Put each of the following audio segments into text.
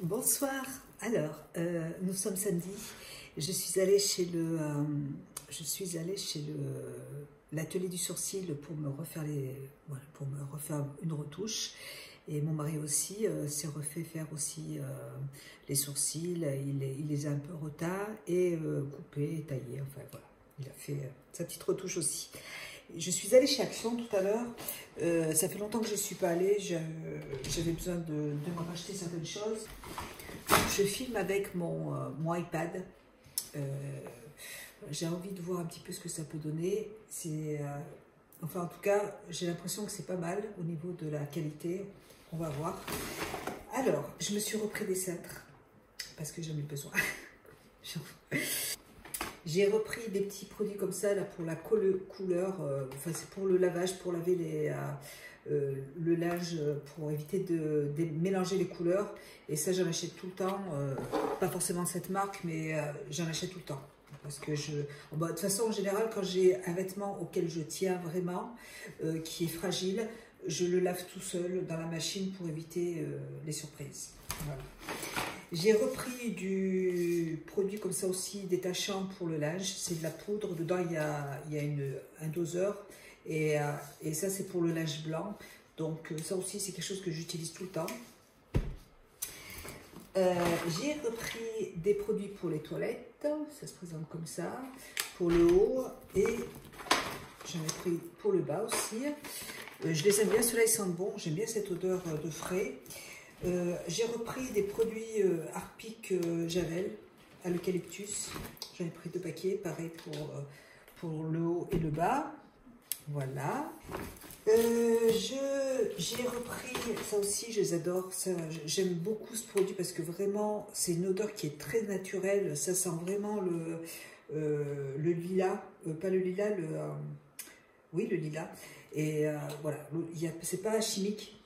Bonsoir. Alors, nous sommes samedi. Je suis allée chez l'atelier du sourcil pour me refaire pour me refaire une retouche. Et mon mari aussi s'est refait faire aussi les sourcils. Il les a un peu retards et coupés, taillés. Enfin voilà, il a fait sa petite retouche aussi. Je suis allée chez Action tout à l'heure. Ça fait longtemps que je ne suis pas allée. J'avais besoin de me racheter certaines choses. Je filme avec mon iPad. J'ai envie de voir un petit peu ce que ça peut donner. Enfin, en tout cas, j'ai l'impression que c'est pas mal au niveau de la qualité. On va voir. Alors, je me suis repris des cintres parce que j'en ai besoin. J'ai repris des petits produits comme ça là pour la couleur. Enfin, c'est pour le lavage, pour laver le linge, pour éviter de mélanger les couleurs. Et ça, j'en achète tout le temps. Pas forcément de cette marque, mais j'en achète tout le temps. Parce que de toute façon, en général, quand j'ai un vêtement auquel je tiens vraiment, qui est fragile, je le lave tout seul dans la machine pour éviter les surprises. Voilà. J'ai repris du produit comme ça aussi détachant pour le linge. C'est de la poudre. Dedans, il y a un doseur. Et ça, c'est pour le linge blanc. Donc, ça aussi, c'est quelque chose que j'utilise tout le temps. J'ai repris des produits pour les toilettes. Ça se présente comme ça. Pour le haut. Et j'en ai pris pour le bas aussi. Je les aime bien. Ceux-là, ils sentent bon. J'aime bien cette odeur de frais. J'ai repris des produits Harpic Javel à l'eucalyptus. J'en ai pris 2 paquets, pareil pour le haut et le bas. Voilà. J'ai repris, ça aussi je les adore, j'aime beaucoup ce produit parce que vraiment c'est une odeur qui est très naturelle, ça sent vraiment le lilas, pas le lilas, oui le lilas, et voilà, c'est pas chimique.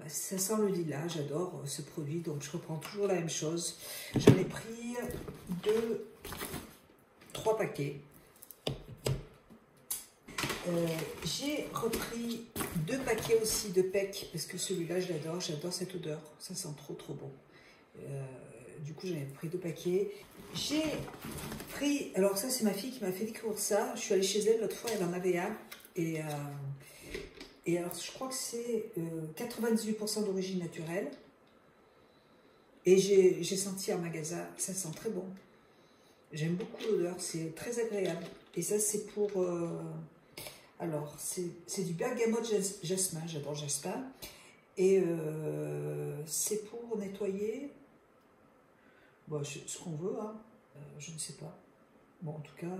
Ça sent le lilas, j'adore ce produit, donc je reprends toujours la même chose. J'en ai pris 3 paquets. J'ai repris 2 paquets aussi de PEC, parce que celui-là je l'adore, j'adore cette odeur, ça sent trop bon. Du coup j'en ai pris 2 paquets. J'ai pris, alors ça c'est ma fille qui m'a fait découvrir ça, je suis allée chez elle l'autre fois, elle en avait un, et alors, je crois que c'est 98% d'origine naturelle. Et j'ai senti en magasin, ça sent très bon. J'aime beaucoup l'odeur, c'est très agréable. Et ça, c'est pour... alors, c'est du bergamote jasmin, j'adore jasmin. Et c'est pour nettoyer... Bon, ce qu'on veut, hein. Je ne sais pas. Bon, en tout cas,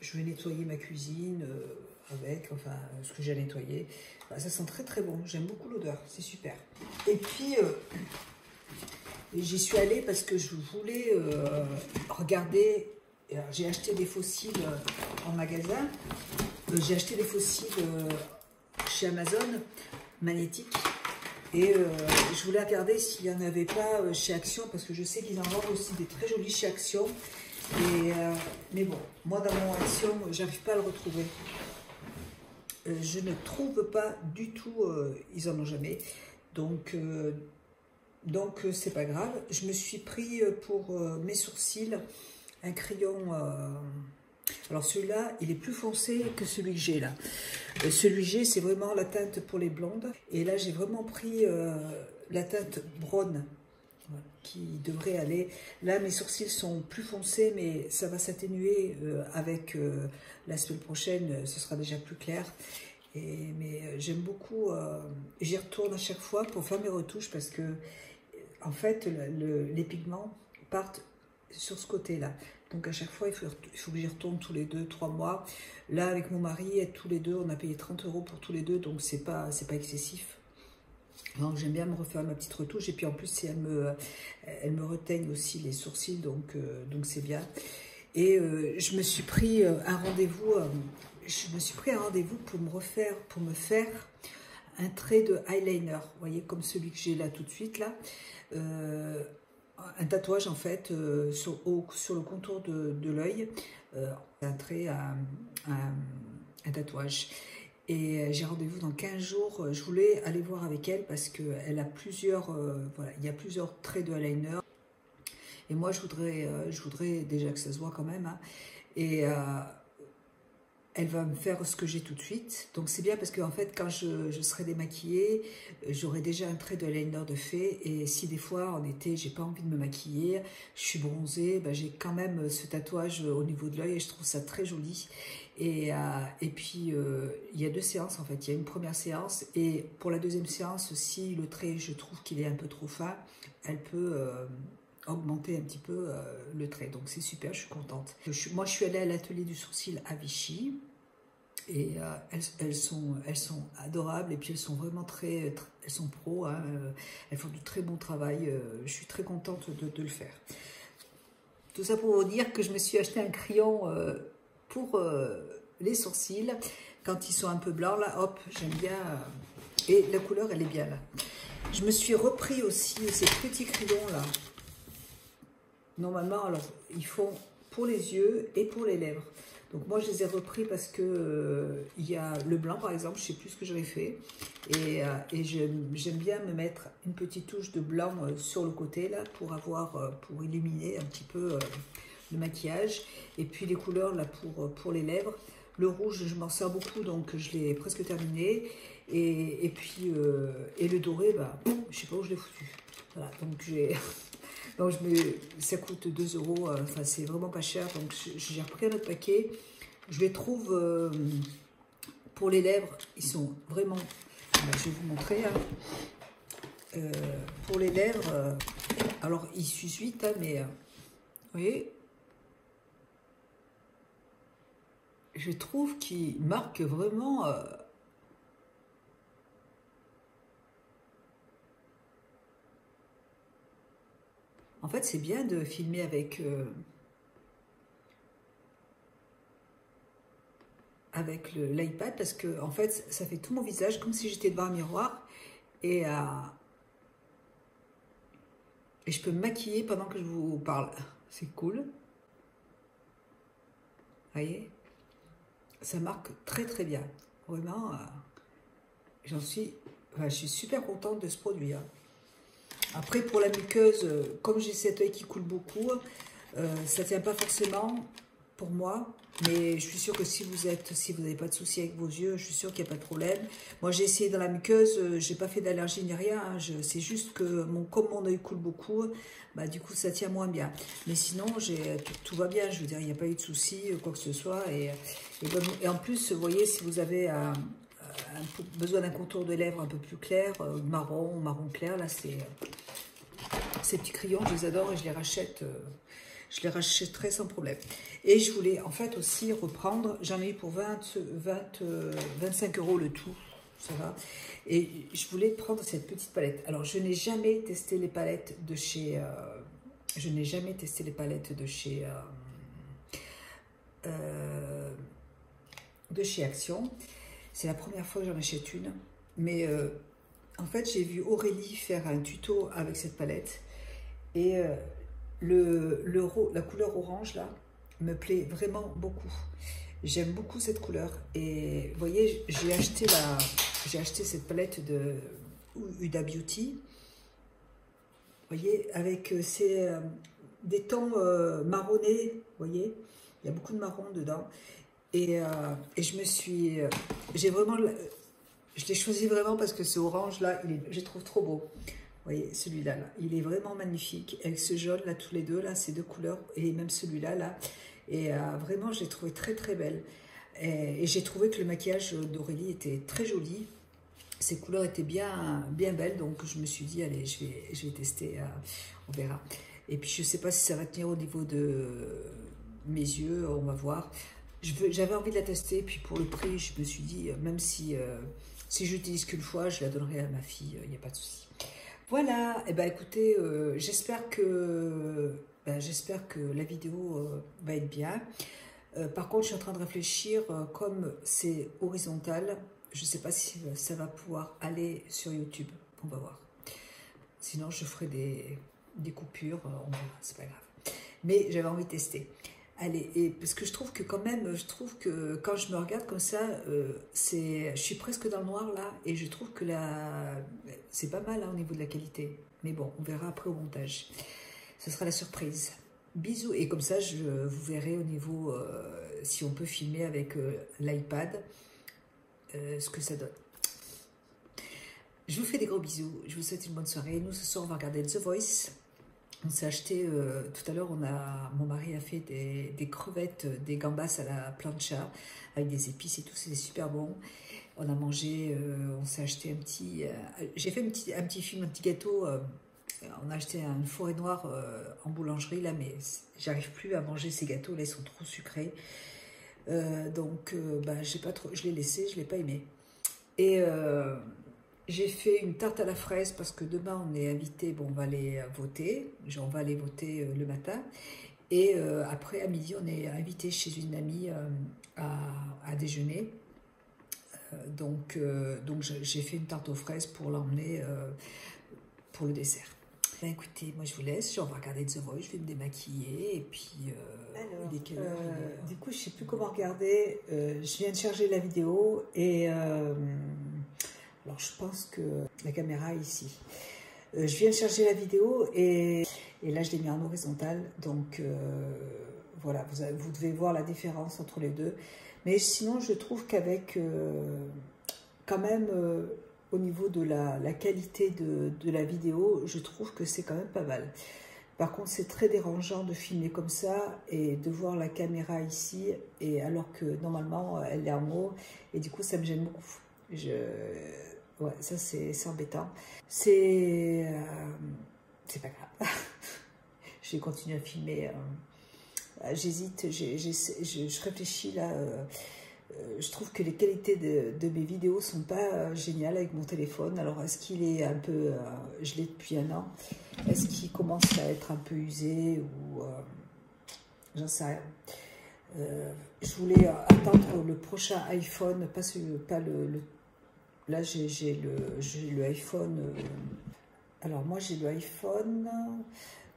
je vais nettoyer ma cuisine... avec, enfin, ce que j'ai nettoyé. Bah, ça sent très bon, j'aime beaucoup l'odeur, c'est super. Et puis, j'y suis allée parce que je voulais regarder, j'ai acheté des fossiles en magasin, j'ai acheté des fossiles chez Amazon, magnétiques, et je voulais regarder s'il n'y en avait pas chez Action, parce que je sais qu'ils en vendent aussi des très jolis chez Action, mais bon, moi dans mon Action, j'arrive pas à le retrouver. Je ne trouve pas du tout, ils en ont jamais, donc c'est pas grave. Je me suis pris pour mes sourcils un crayon, alors celui-là il est plus foncé que celui que j'ai là. Celui que j'ai c'est vraiment la teinte pour les blondes, et là j'ai vraiment pris la teinte brune qui devrait aller. Là mes sourcils sont plus foncés, mais ça va s'atténuer avec la semaine prochaine, ce sera déjà plus clair. Mais j'aime beaucoup, j'y retourne à chaque fois pour faire mes retouches parce que en fait les pigments partent sur ce côté là, donc à chaque fois il faut que j'y retourne tous les 2-3 mois. Là avec mon mari, tous les deux on a payé 30 € pour tous les deux, donc c'est pas excessif. Donc j'aime bien me refaire ma petite retouche, et puis en plus si elle me reteigne aussi les sourcils, donc c'est bien. Et je me suis pris un rendez-vous pour me faire un trait de eyeliner, vous voyez, comme celui que j'ai là tout de suite là, un tatouage en fait sur le contour de l'œil, un trait, un tatouage. Et j'ai rendez-vous dans 15 jours. Je voulais aller voir avec elle parce qu'elle a plusieurs, voilà, il y a plusieurs traits de eyeliner. Et moi, je voudrais déjà que ça se voit quand même. Hein. Et elle va me faire ce que j'ai tout de suite. Donc c'est bien parce qu'en fait, quand je serai démaquillée, j'aurai déjà un trait de liner de fait. Et si des fois, en été, j'ai pas envie de me maquiller, je suis bronzée, ben, j'ai quand même ce tatouage au niveau de l'œil et je trouve ça très joli. Et puis, il y a 2 séances en fait. Il y a une première séance et pour la deuxième séance, si le trait, je trouve qu'il est un peu trop fin, elle peut augmenter un petit peu le trait. Donc c'est super, je suis contente. Moi, je suis allée à l'atelier du sourcil à Vichy. Et elles sont adorables et puis elles sont vraiment elles sont pros, hein, elles font du très bon travail, je suis très contente de le faire. Tout ça pour vous dire que je me suis acheté un crayon pour les sourcils, quand ils sont un peu blancs là, hop, j'aime bien, et la couleur elle est bien là. Je me suis repris aussi ces petits crayons là, normalement alors ils font pour les yeux et pour les lèvres. Donc moi je les ai repris parce que il y a le blanc par exemple, je sais plus ce que j'avais fait. Et j'aime bien me mettre une petite touche de blanc sur le côté là pour illuminer un petit peu le maquillage. Et puis les couleurs là pour les lèvres. Le rouge je m'en sers beaucoup donc je l'ai presque terminé. Et puis le doré, bah, je sais pas où je l'ai foutu. Voilà, donc j'ai... Donc ça coûte 2 €, enfin c'est vraiment pas cher, donc j'ai repris un autre paquet. Je les trouve, pour les lèvres, ils sont vraiment, je vais vous montrer, hein. Pour les lèvres, alors ils s'usent vite, hein, mais vous voyez, je trouve qu'ils marquent vraiment... En fait, c'est bien de filmer avec l'iPad parce que en fait, ça fait tout mon visage comme si j'étais devant un miroir et je peux me maquiller pendant que je vous parle. C'est cool. Vous voyez, ça marque très très bien. Vraiment, je suis super contente de ce produit. Hein. Après, pour la muqueuse, comme j'ai cet œil qui coule beaucoup, ça ne tient pas forcément pour moi. Mais je suis sûre que si vous n'avez pas de soucis avec vos yeux, je suis sûre qu'il n'y a pas de problème. Moi, j'ai essayé dans la muqueuse, j'ai pas fait d'allergie ni rien. Hein, c'est juste que comme mon œil coule beaucoup, bah, du coup, ça tient moins bien. Mais sinon, tout va bien. Je veux dire, il n'y a pas eu de soucis, quoi que ce soit. Et en plus, vous voyez, si vous avez besoin d'un contour de lèvres un peu plus clair, marron clair, là, ces petits crayons, je les adore et je les rachète. Je les rachèterai sans problème. Et je voulais en fait aussi reprendre, j'en ai eu pour 25 € le tout, ça va. Et je voulais prendre cette petite palette. Alors je n'ai jamais testé les palettes de chez... Action. C'est la première fois que j'en achète une. Mais en fait, j'ai vu Aurélie faire un tuto avec cette palette. Et la couleur orange, là, me plaît vraiment beaucoup. J'aime beaucoup cette couleur. Et vous voyez, j'ai acheté cette palette de Huda Beauty. Vous voyez, avec des tons marronnés. Vous voyez, il y a beaucoup de marron dedans. Et je l'ai choisi vraiment parce que ce orange là, je le trouve trop beau. Vous voyez, celui-là, là, il est vraiment magnifique. Avec ce jaune là, tous les deux là, ces deux couleurs, et même celui-là là. Et vraiment, je l'ai trouvé très très belle. Et j'ai trouvé que le maquillage d'Aurélie était très joli. Ces couleurs étaient bien belles, donc je me suis dit, allez, je vais tester, on verra. Et puis je ne sais pas si ça va tenir au niveau de mes yeux, on va voir. J'avais envie de la tester, puis pour le prix, je me suis dit, même si j'utilise qu'une fois, je la donnerai à ma fille, il n'y a pas de souci. Voilà, et ben écoutez, j'espère que la vidéo va être bien. Par contre, je suis en train de réfléchir, comme c'est horizontal, je ne sais pas si ça va pouvoir aller sur YouTube, on va voir. Sinon, je ferai des coupures, on verra, c'est pas grave. Mais j'avais envie de tester. Allez, et parce que je trouve que quand même, je trouve que quand je me regarde comme ça, je suis presque dans le noir là, et je trouve que c'est pas mal hein, au niveau de la qualité. Mais bon, on verra après au montage. Ce sera la surprise. Bisous, et comme ça, vous verrez au niveau, si on peut filmer avec l'iPad, ce que ça donne. Je vous fais des gros bisous, je vous souhaite une bonne soirée. Nous, ce soir, on va regarder The Voice. On s'est acheté, tout à l'heure, mon mari a fait des crevettes, des gambas à la plancha, avec des épices et tout, c'était super bon. On a mangé, on s'est acheté un petit... j'ai fait un petit film, un petit gâteau. On a acheté une forêt noire en boulangerie, là, mais j'arrive plus à manger ces gâteaux, là, ils sont trop sucrés. Donc, j'ai pas trop, je l'ai laissé, je l'ai pas aimé. Et... j'ai fait une tarte à la fraise parce que demain on est invité, bon on va aller voter, on va aller voter le matin. Et après à midi on est invité chez une amie à déjeuner. Donc j'ai fait une tarte aux fraises pour l'emmener pour le dessert. Ben, écoutez, moi je vous laisse, on va regarder The Voice, je vais me démaquiller et puis alors, il est quelle heure du coup je sais plus comment regarder, je viens de charger la vidéo et... alors, je pense que la caméra est ici. Je viens de charger la vidéo et là, je l'ai mis en horizontal. Donc, voilà, vous devez voir la différence entre les deux. Mais sinon, je trouve qu'avec, quand même, au niveau de la qualité de la vidéo, je trouve que c'est quand même pas mal. Par contre, c'est très dérangeant de filmer comme ça et de voir la caméra ici, et alors que normalement, elle est en haut. Et du coup, ça me gêne beaucoup. Ouais, ça c'est embêtant. C'est pas grave. Je vais continuer à filmer. J'hésite, je réfléchis là. Je trouve que les qualités de mes vidéos sont pas géniales avec mon téléphone. Alors est-ce qu'il est un peu... je l'ai depuis un an. Est-ce qu'il commence à être un peu usé ou... j'en sais rien. Je voulais attendre le prochain iPhone, pas le là, j'ai le iPhone. Alors, moi, j'ai le iPhone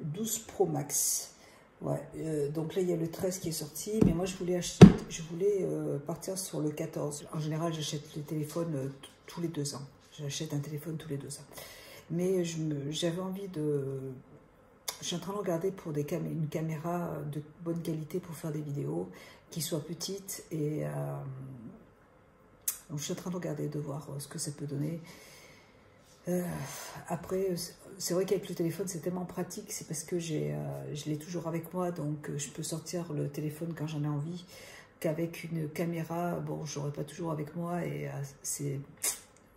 12 Pro Max. Ouais, donc là, il y a le 13 qui est sorti. Mais moi, je voulais partir sur le 14. En général, j'achète les téléphones tous les 2 ans. J'achète un téléphone tous les 2 ans. Mais j'avais envie de... Je suis en train de regarder pour une caméra de bonne qualité pour faire des vidéos, qui soit petite et... donc, je suis en train de regarder, de voir ce que ça peut donner. Après, c'est vrai qu'avec le téléphone, c'est tellement pratique. C'est parce que je l'ai toujours avec moi, donc je peux sortir le téléphone quand j'en ai envie. Qu'avec une caméra, bon, je l'aurai pas toujours avec moi et c'est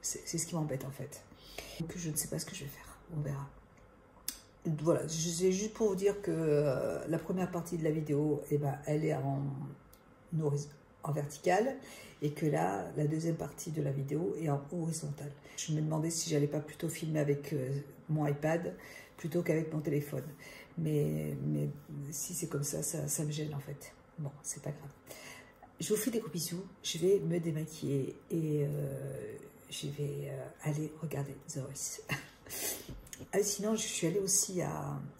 ce qui m'embête en fait. Donc, je ne sais pas ce que je vais faire. On verra. Voilà, c'est juste pour vous dire que la première partie de la vidéo, eh ben, elle est en verticale, et que là, la deuxième partie de la vidéo est en horizontale. Je me demandais si j'allais pas plutôt filmer avec mon iPad plutôt qu'avec mon téléphone. Mais si c'est comme ça, ça me gêne en fait. Bon, c'est pas grave. Je vous fais des gros bisous. Je vais me démaquiller et je vais aller regarder The Voice. Ah, sinon, je suis allée aussi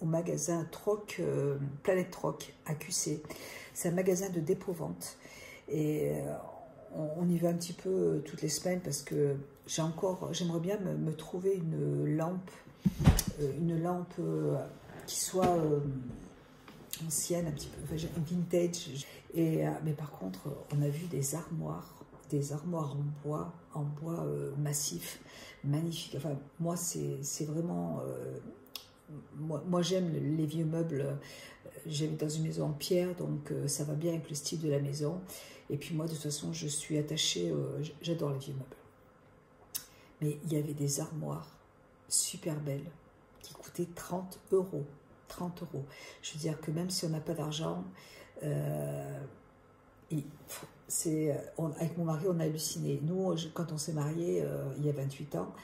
au magasin Troc, Planète Troc, à QC. C'est un magasin de dépôt-vente. Et on y va un petit peu toutes les semaines parce que j'aimerais bien me trouver une lampe qui soit ancienne, un petit peu, enfin, vintage. Mais par contre, on a vu des armoires en bois massif, magnifique. Enfin, moi, c'est vraiment... moi j'aime les vieux meubles. J'habite dans une maison en pierre, donc ça va bien avec le style de la maison. Et puis moi, de toute façon, je suis attachée, j'adore les vieux meubles. Mais il y avait des armoires super belles qui coûtaient 30 €. 30 €. Je veux dire que même si on n'a pas d'argent, avec mon mari, on a halluciné. Nous, quand on s'est mariés, il y a 28 ans,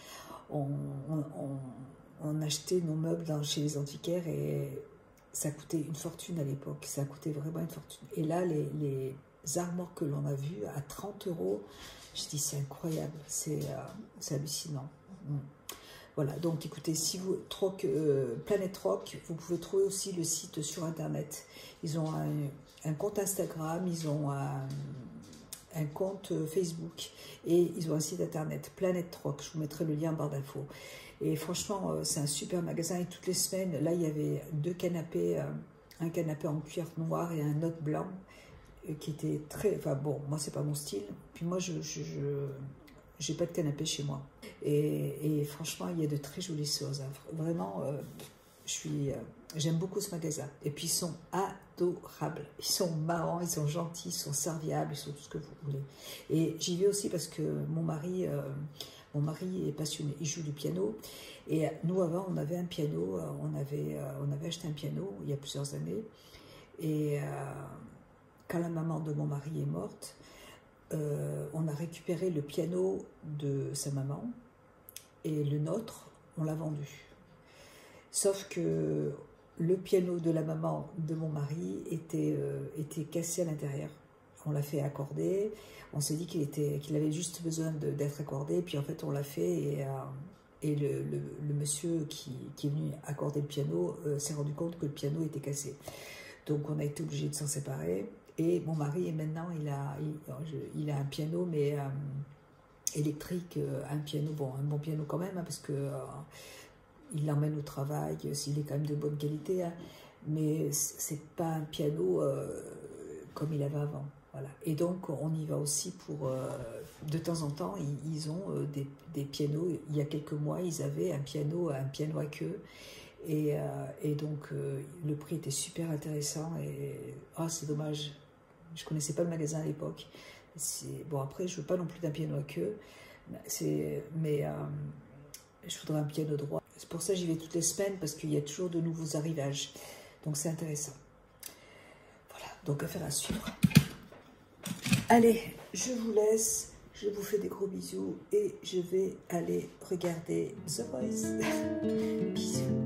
on achetait nos meubles chez les antiquaires et ça coûtait une fortune à l'époque. Ça coûtait vraiment une fortune. Et là, les armoires que l'on a vues à 30 €, je dis c'est incroyable, c'est hallucinant. Voilà, donc écoutez, si vous Planète Troc, vous pouvez trouver aussi le site sur internet. Ils ont un compte Instagram, ils ont un compte Facebook et ils ont un site internet, Planète Rock. Je vous mettrai le lien en barre d'infos. Et franchement, c'est un super magasin. Et toutes les semaines, là, il y avait 2 canapés, un canapé en cuir noir et un autre blanc, qui était très... Enfin bon, moi, c'est pas mon style. Puis moi, j'ai pas de canapé chez moi. Et franchement, il y a de très jolies choses. Hein. Vraiment, j'aime beaucoup ce magasin. Et puis, ils sont adorables. Ils sont marrants, ils sont gentils, ils sont serviables, ils sont tout ce que vous voulez. Et j'y vais aussi parce que mon mari est passionné. Il joue du piano. Et nous, avant, on avait un piano. On avait acheté un piano il y a plusieurs années. Et quand la maman de mon mari est morte, on a récupéré le piano de sa maman et le nôtre, on l'a vendu. Sauf que le piano de la maman de mon mari était cassé à l'intérieur. On l'a fait accorder, on s'est dit qu'il avait juste besoin d'être accordé, puis en fait on l'a fait et le monsieur qui est venu accorder le piano s'est rendu compte que le piano était cassé. Donc on a été obligé de s'en séparer. Et mon mari, maintenant, il a un piano, mais électrique, un piano, bon, un bon piano quand même, hein, parce que il l'emmène au travail, s'il est quand même de bonne qualité, hein, mais c'est pas un piano comme il avait avant. Voilà. Et donc, on y va aussi pour, de temps en temps, ils ont des pianos. Il y a quelques mois, ils avaient un piano à queue. Et donc, le prix était super intéressant. Et c'est dommage. Je ne connaissais pas le magasin à l'époque. Bon, après, je ne veux pas non plus d'un piano à queue. Mais je voudrais un piano droit. C'est pour ça que j'y vais toutes les semaines, parce qu'il y a toujours de nouveaux arrivages. Donc, c'est intéressant. Voilà, donc affaire à suivre. Allez, je vous laisse. Je vous fais des gros bisous. Et je vais aller regarder The Voice. Bisous.